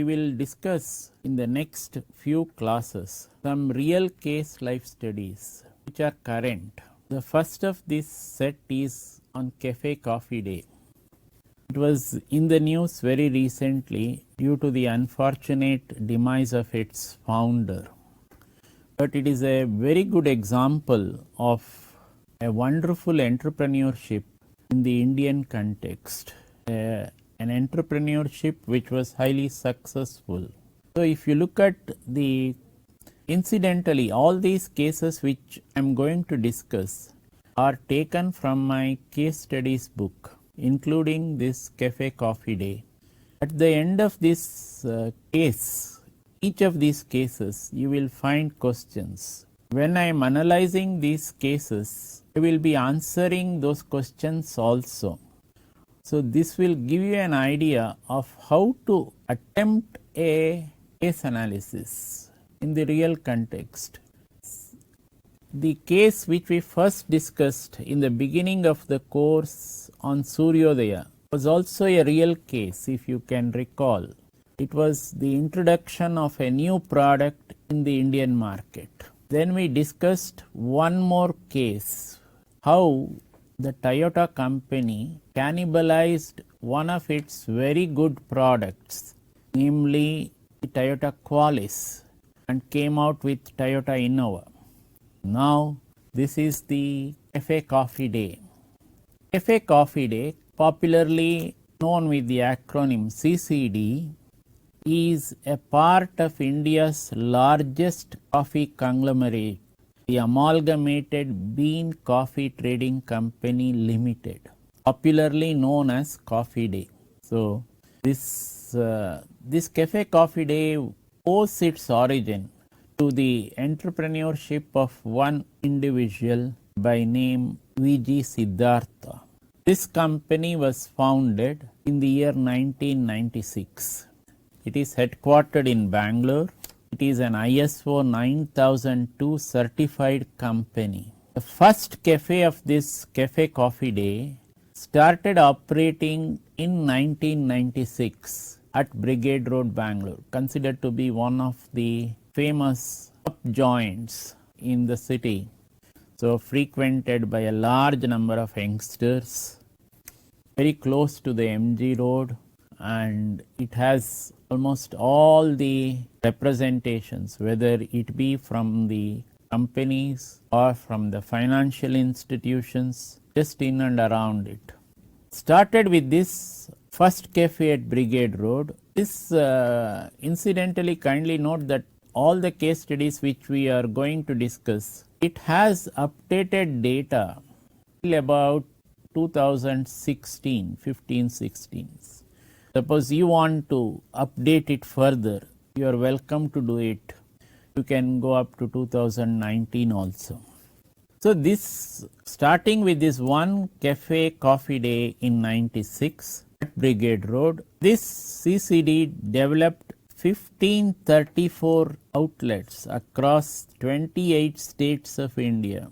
we will discuss in the next few classes some real case life studies which are current. The first of this set is on Cafe Coffee Day. It was in the news very recently due to the unfortunate demise of its founder. But it is a very good example of a wonderful entrepreneurship in the Indian context. An entrepreneurship which was highly successful. So if you look at the incidentally, all these cases which I am going to discuss are taken from my case studies book, including this Cafe Coffee Day. At the end of this case, each of these cases, you will find questions. When I am analyzing these cases, I will be answering those questions also. So this will give you an idea of how to attempt a case analysis in the real context. The case which we first discussed in the beginning of the course on Suryodaya was also a real case, if you can recall. It was the introduction of a new product in the Indian market. Then we discussed one more case, how the Toyota company cannibalized one of its very good products, namely the Toyota Qualis, and came out with Toyota Innova. Now this is the Cafe Coffee Day. Cafe Coffee Day, popularly known with the acronym CCD, is a part of India's largest coffee conglomerate, the Amalgamated Bean Coffee Trading Company Limited, popularly known as Coffee Day. So this Cafe Coffee Day owes its origin to the entrepreneurship of one individual by name V.G. Siddhartha. This company was founded in the year 1996. It is headquartered in Bangalore. It is an ISO 9002 certified company. The first cafe of this Cafe Coffee Day started operating in 1996 at Brigade Road, Bangalore, considered to be one of the famous up joints in the city. So frequented by a large number of youngsters, very close to the MG Road, and it has almost all the representations, whether it be from the companies or from the financial institutions just in and around it. Started with this first cafe at Brigade Road. This incidentally, kindly note that all the case studies which we are going to discuss, it has updated data till about 2016, 15, 16. Suppose you want to update it further, you are welcome to do it. You can go up to 2019 also. So this, starting with this one Cafe Coffee Day in 96 at Brigade Road, this CCD developed 1534 outlets across 28 states of India.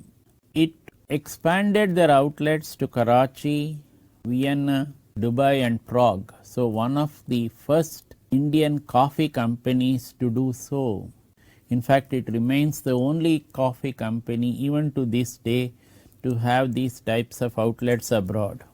It expanded their outlets to Karachi, Vienna, Dubai and Prague. So one of the first Indian coffee companies to do so. In fact, it remains the only coffee company even to this day to have these types of outlets abroad.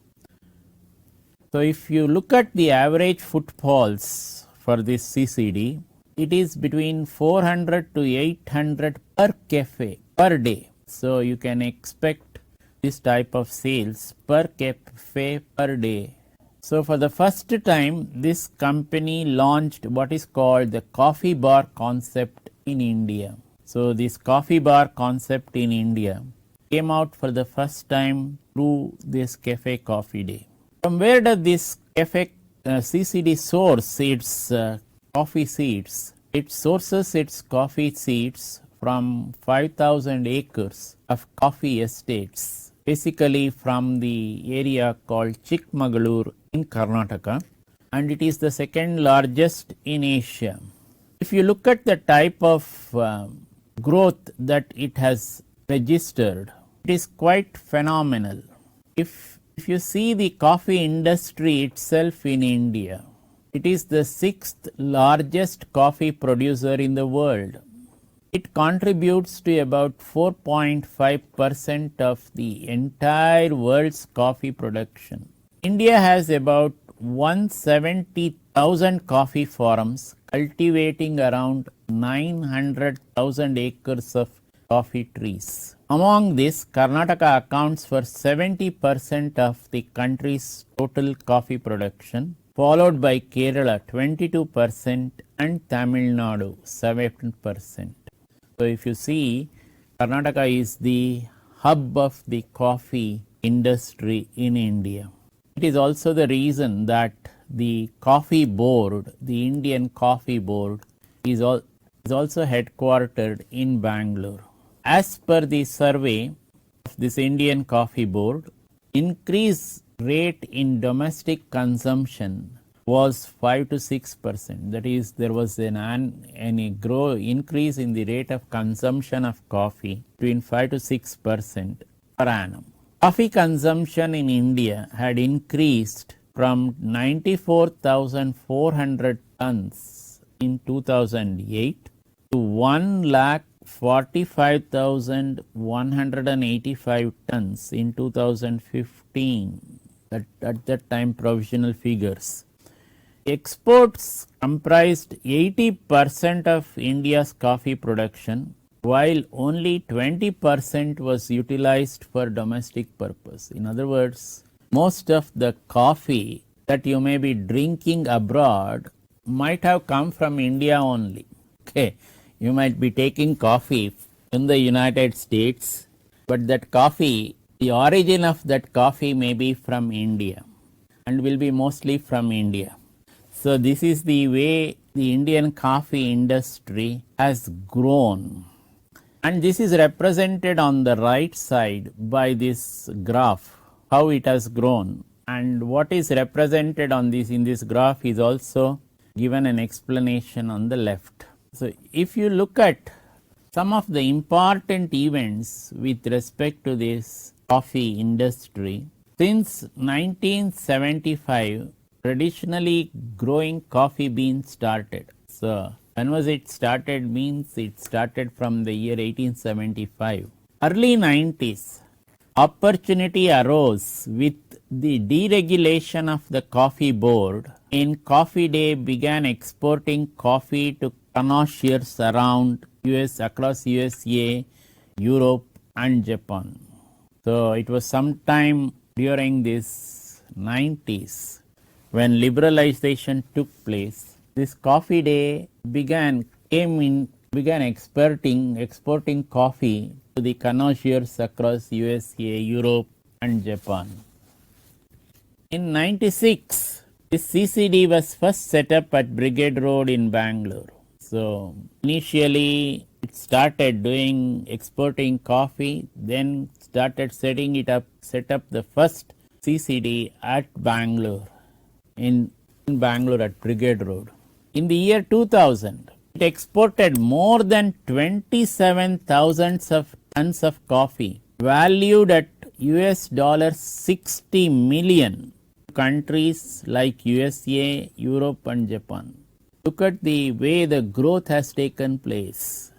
So if you look at the average footfalls for this CCD, it is between 400 to 800 per cafe per day. So you can expect this type of sales per cafe per day. So for the first time, this company launched what is called the coffee bar concept in India. So this coffee bar concept in India came out for the first time through this Cafe Coffee Day. From where does this Cafe CCD source its coffee seeds? It sources its coffee seeds from 5,000 acres of coffee estates, basically from the area called Chikmagalur in Karnataka, and it is the second largest in Asia. If you look at the type of growth that it has registered, it is quite phenomenal. If you see the coffee industry itself in India, It is the sixth largest coffee producer in the world. It contributes to about 4.5% of the entire world's coffee production. India has about 170,000 coffee farms cultivating around 900,000 acres of coffee trees. Among this, Karnataka accounts for 70% of the country's total coffee production, followed by Kerala 22% and Tamil Nadu 7%. So if you see, Karnataka is the hub of the coffee industry in India. It is also the reason that the coffee board, the Indian Coffee Board, is also headquartered in Bangalore. As per the survey of this Indian Coffee Board, increase rate in domestic consumption was 5 to 6%. That is, there was an increase in the rate of consumption of coffee between 5 to 6% per annum. Coffee consumption in India had increased from 94,400 tons in 2008 to 1,45,185 tons in 2015. At that time, provisional figures. Exports comprised 80% of India's coffee production, while only 20% was utilized for domestic purpose. In other words, most of the coffee that you may be drinking abroad might have come from India only. Okay, you might be taking coffee in the United States, but that coffee, the origin of that coffee may be from India and will be mostly from India. So this is the way the Indian coffee industry has grown. And this is represented on the right side by this graph, how it has grown. And what is represented on this in this graph is also given an explanation on the left. So if you look at some of the important events with respect to this coffee industry, since 1975, traditionally growing coffee beans started. So when was it started means it started from the year 1875. Early 90s, opportunity arose with the deregulation of the coffee board. In Coffee Day began exporting coffee to connoisseurs around across USA, Europe and Japan. So it was sometime during this 90s when liberalization took place. This Coffee Day began exporting coffee to the connoisseurs across USA, Europe and Japan. In 96, this CCD was first set up at Brigade Road in Bangalore. So initially it started doing exporting coffee, then started set up the first CCD at Bangalore, in Bangalore at Brigade Road. In the year 2000, it exported more than 27,000 tons of coffee, valued at $60 million, to countries like USA, Europe and Japan. Look at the way the growth has taken place.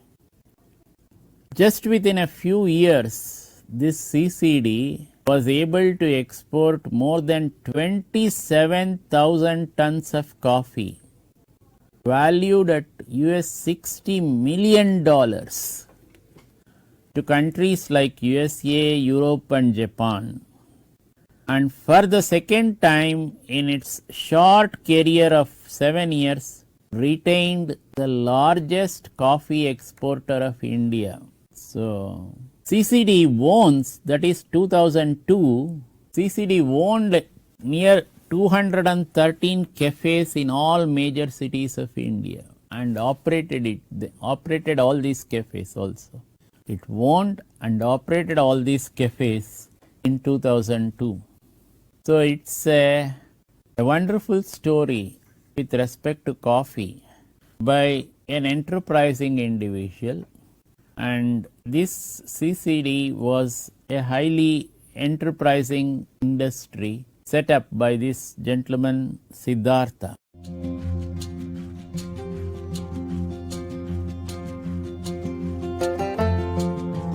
Just within a few years, this CCD was able to export more than 27,000 tons of coffee, valued at $60 million, to countries like USA, Europe and Japan. And for the second time in its short career of 7 years, retained the largest coffee exporter of India. So CCD owns, that is 2002, CCD owned near 213 cafes in all major cities of India and operated all these cafes also. It owned and operated all these cafes in 2002. So it's a wonderful story with respect to coffee by an enterprising individual, and this CCD was a highly enterprising industry set up by this gentleman Siddhartha. you.